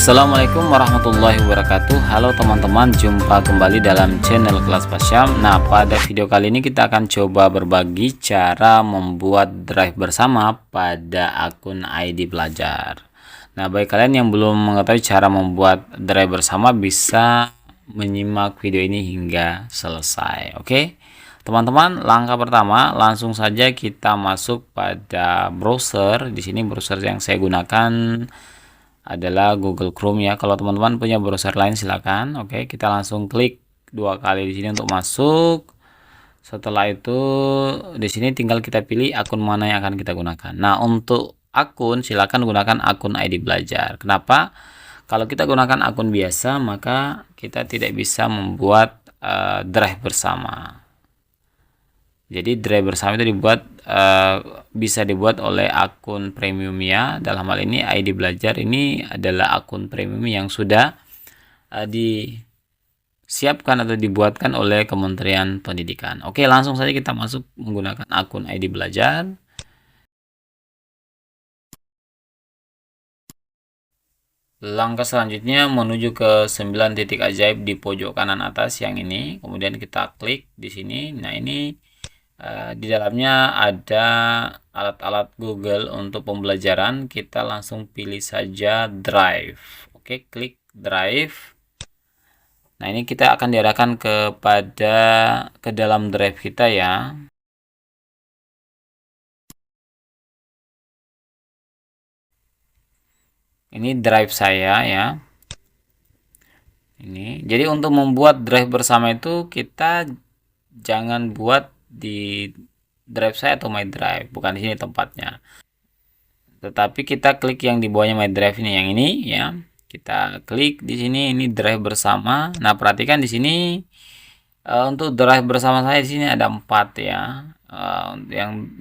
Assalamualaikum warahmatullahi wabarakatuh. Halo teman-teman, jumpa kembali dalam channel Kelas Pak Syam. Nah, pada video kali ini kita akan coba berbagi cara membuat drive bersama pada akun ID Belajar. Nah, bagi kalian yang belum mengetahui cara membuat drive bersama, bisa menyimak video ini hingga selesai. Oke teman-teman, langkah pertama langsung saja kita masuk pada browser. Di sini browser yang saya gunakan adalah Google Chrome ya. Kalau teman-teman punya browser lain silakan. Oke, kita langsung klik dua kali di sini untuk masuk. Setelah itu di sini tinggal kita pilih akun mana yang akan kita gunakan. Nah, untuk akun silakan gunakan akun ID Belajar. Kenapa? Kalau kita gunakan akun biasa maka kita tidak bisa membuat drive bersama. Jadi drive bersama itu bisa dibuat oleh akun premium ya. Dalam hal ini ID Belajar ini adalah akun premium yang sudah disiapkan atau dibuatkan oleh Kementerian Pendidikan. Oke, langsung saja kita masuk menggunakan akun ID Belajar. Langkah selanjutnya menuju ke 9 titik ajaib di pojok kanan atas yang ini. Kemudian kita klik di sini. Nah, ini di dalamnya ada alat-alat Google untuk pembelajaran. Kita langsung pilih saja Drive. Oke, klik Drive. Nah, ini kita akan diarahkan ke dalam Drive kita ya. Ini Drive saya ya. Ini. Jadi untuk membuat Drive bersama itu kita jangan buat di drive saya atau my drive, bukan di sini tempatnya, tetapi kita klik yang di bawahnya my drive ini, yang ini ya. Kita klik di sini, ini drive bersama. Nah, perhatikan di sini untuk drive bersama saya di sini ada 4 ya.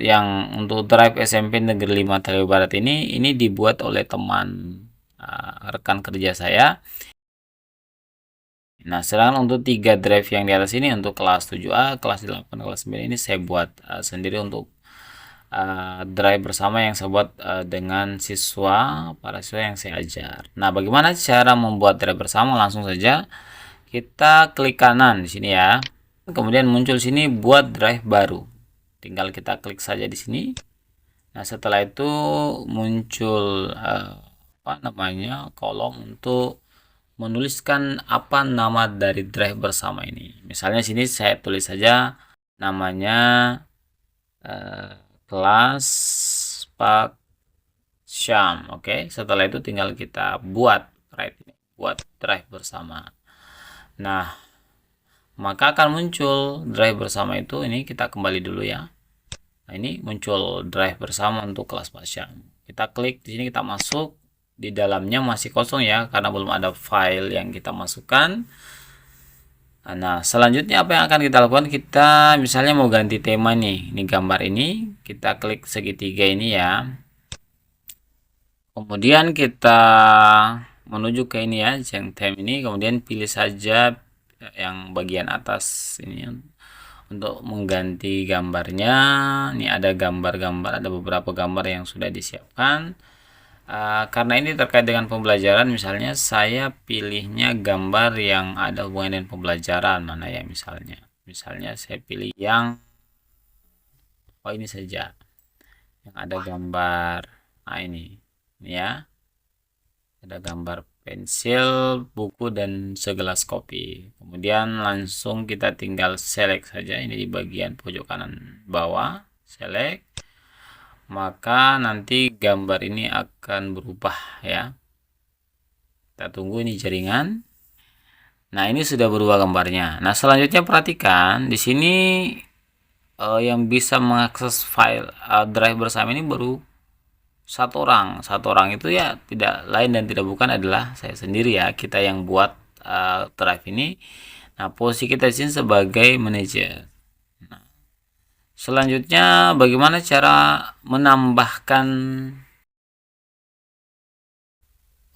Yang untuk drive SMP Negeri 5 Telewi Barat ini dibuat oleh teman rekan kerja saya. Nah, sedangkan untuk 3 drive yang di atas ini untuk kelas 7A, kelas 8, kelas 9 ini saya buat sendiri untuk drive bersama yang saya buat dengan para siswa yang saya ajar. Nah, bagaimana cara membuat drive bersama? Langsung saja kita klik kanan di sini ya. Kemudian muncul sini buat drive baru. Tinggal kita klik saja di sini. Nah, setelah itu muncul kolom untuk menuliskan apa nama dari drive bersama ini. Misalnya sini saya tulis saja namanya Kelas Pak Syam. Oke, setelah itu tinggal kita buat drive bersama. Nah, maka akan muncul drive bersama itu. Ini kita kembali dulu ya. Nah, ini muncul drive bersama untuk Kelas Pak Syam. Kita klik di sini, kita masuk. Di dalamnya masih kosong ya, karena belum ada file yang kita masukkan. Nah, selanjutnya apa yang akan kita lakukan? Kita misalnya mau ganti tema nih. Ini gambar ini, kita klik segitiga ini ya. Kemudian kita menuju ke ini ya, yang theme ini. Kemudian pilih saja yang bagian atas ini untuk mengganti gambarnya. Ini ada gambar-gambar, ada beberapa gambar yang sudah disiapkan. Karena ini terkait dengan pembelajaran, misalnya saya pilihnya gambar yang ada hubungan dengan pembelajaran. Mana ya misalnya saya pilih yang ini saja, yang ada gambar. Nah, ini ya, ada gambar pensil, buku, dan segelas kopi. Kemudian langsung kita tinggal select saja ini di bagian pojok kanan bawah, select. Maka nanti gambar ini akan berubah ya. Kita tunggu ini jaringan. Nah, ini sudah berubah gambarnya. Nah, selanjutnya perhatikan di sini yang bisa mengakses file drive bersama ini baru satu orang. Satu orang itu ya tidak lain dan tidak bukan adalah saya sendiri ya. Kita yang buat drive ini. Nah, posisi kita di sini sebagai manajer. Selanjutnya bagaimana cara menambahkan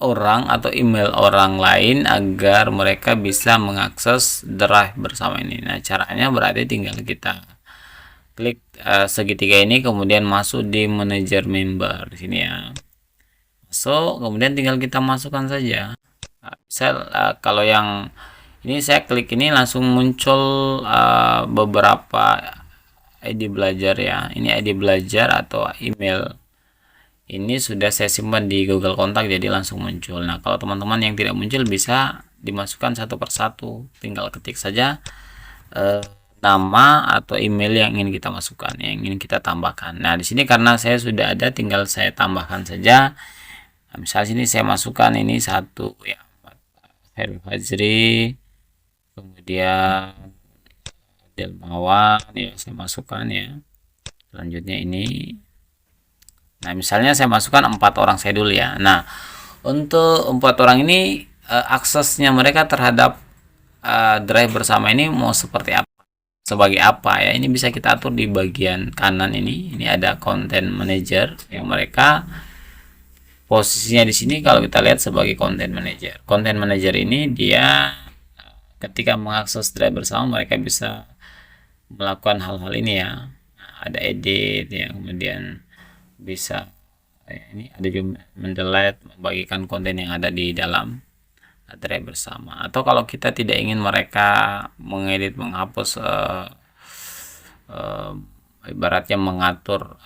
orang atau email orang lain agar mereka bisa mengakses drive bersama ini. Nah, caranya berarti tinggal kita klik segitiga ini, kemudian masuk di manajer member di sini ya. masuk, kemudian tinggal kita masukkan saja. Nah, misal kalau yang ini saya klik ini langsung muncul beberapa ID belajar ya. Ini ID belajar atau email. Ini sudah saya simpan di Google Kontak, jadi langsung muncul. Nah, kalau teman-teman yang tidak muncul bisa dimasukkan satu persatu. Tinggal ketik saja nama atau email yang ingin kita masukkan, yang ingin kita tambahkan. Nah, di sini karena saya sudah ada, tinggal saya tambahkan saja. Nah, misal sini saya masukkan ini satu ya, Heru Fajri, kemudian Delmawan ya, saya masukkan ya. Selanjutnya ini. Nah, misalnya saya masukkan 4 orang saya dulu ya. Nah, untuk 4 orang ini aksesnya mereka terhadap drive bersama ini mau seperti apa? Sebagai apa ya? Ini bisa kita atur di bagian kanan ini. Ini ada content manager yang mereka posisinya di sini kalau kita lihat sebagai content manager. Content manager ini dia ketika mengakses drive bersama mereka bisa melakukan hal-hal ini ya. Ada edit ya, kemudian bisa ini ada juga mendelete, membagikan konten yang ada di dalam drive bersama. Atau kalau kita tidak ingin mereka mengedit, menghapus ibaratnya mengatur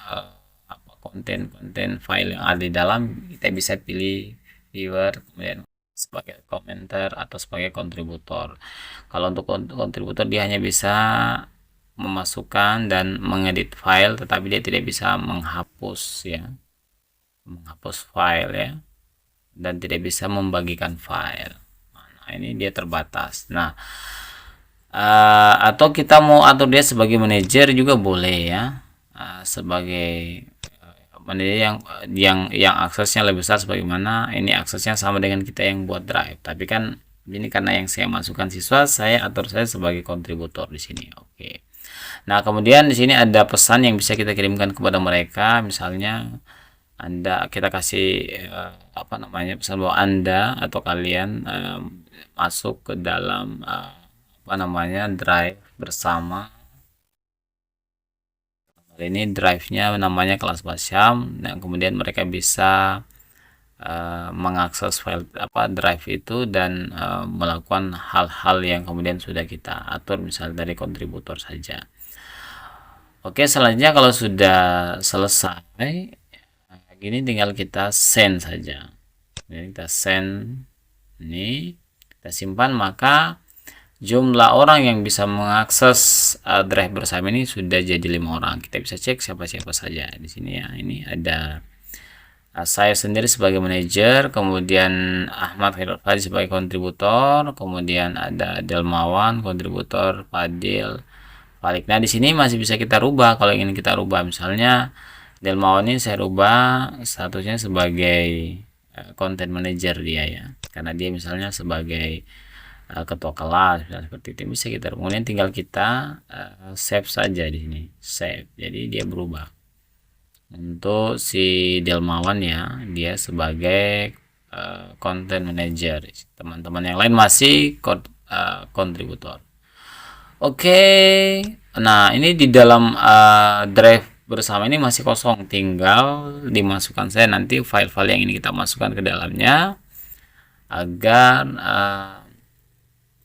konten file yang ada di dalam, kita bisa pilih viewer, kemudian sebagai komentar atau sebagai kontributor. Kalau untuk kontributor dia hanya bisa memasukkan dan mengedit file, tetapi dia tidak bisa menghapus ya, menghapus file ya, dan tidak bisa membagikan file. Nah, ini dia terbatas. Nah, atau kita mau atur dia sebagai manajer juga boleh ya, sebagai manajer yang aksesnya lebih besar. Sebagaimana ini aksesnya sama dengan kita yang buat drive, tapi kan ini karena yang saya masukkan siswa, saya atur saya sebagai kontributor di sini. Oke. Nah, kemudian di sini ada pesan yang bisa kita kirimkan kepada mereka. Misalnya kita kasih pesan bahwa Anda atau kalian masuk ke dalam drive bersama. Ini drive-nya namanya kelas Basyam. Nah, kemudian mereka bisa mengakses file drive itu dan melakukan hal-hal yang kemudian sudah kita atur, misalnya dari kontributor saja. Oke, selanjutnya kalau sudah selesai, gini tinggal kita send saja. Jadi kita send ini, kita simpan, maka jumlah orang yang bisa mengakses drive bersama ini sudah jadi 5 orang. Kita bisa cek siapa-siapa saja di sini ya. Ini ada saya sendiri sebagai manajer, kemudian Ahmad Khairul Fadil sebagai kontributor, kemudian ada Delmawan kontributor, Fadil, Falik. Nah, di sini masih bisa kita rubah kalau ingin kita rubah. Misalnya Delmawan ini saya rubah statusnya sebagai content manager dia ya, karena dia misalnya sebagai ketua kelas, misalnya seperti itu, bisa kita. Kemudian tinggal kita save saja di sini, save. Jadi dia berubah. Untuk si Delmawan ya, dia sebagai content manager. Teman-teman yang lain masih kontributor. Oke, nah ini di dalam drive bersama ini masih kosong, tinggal dimasukkan saya nanti file-file yang ini kita masukkan ke dalamnya agar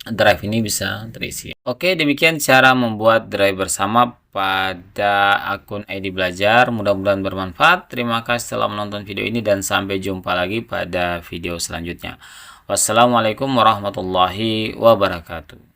drive ini bisa terisi. Oke, demikian cara membuat drive bersama pada akun ID Belajar. Mudah-mudahan bermanfaat. Terima kasih telah menonton video ini dan sampai jumpa lagi pada video selanjutnya. Wassalamualaikum warahmatullahi wabarakatuh.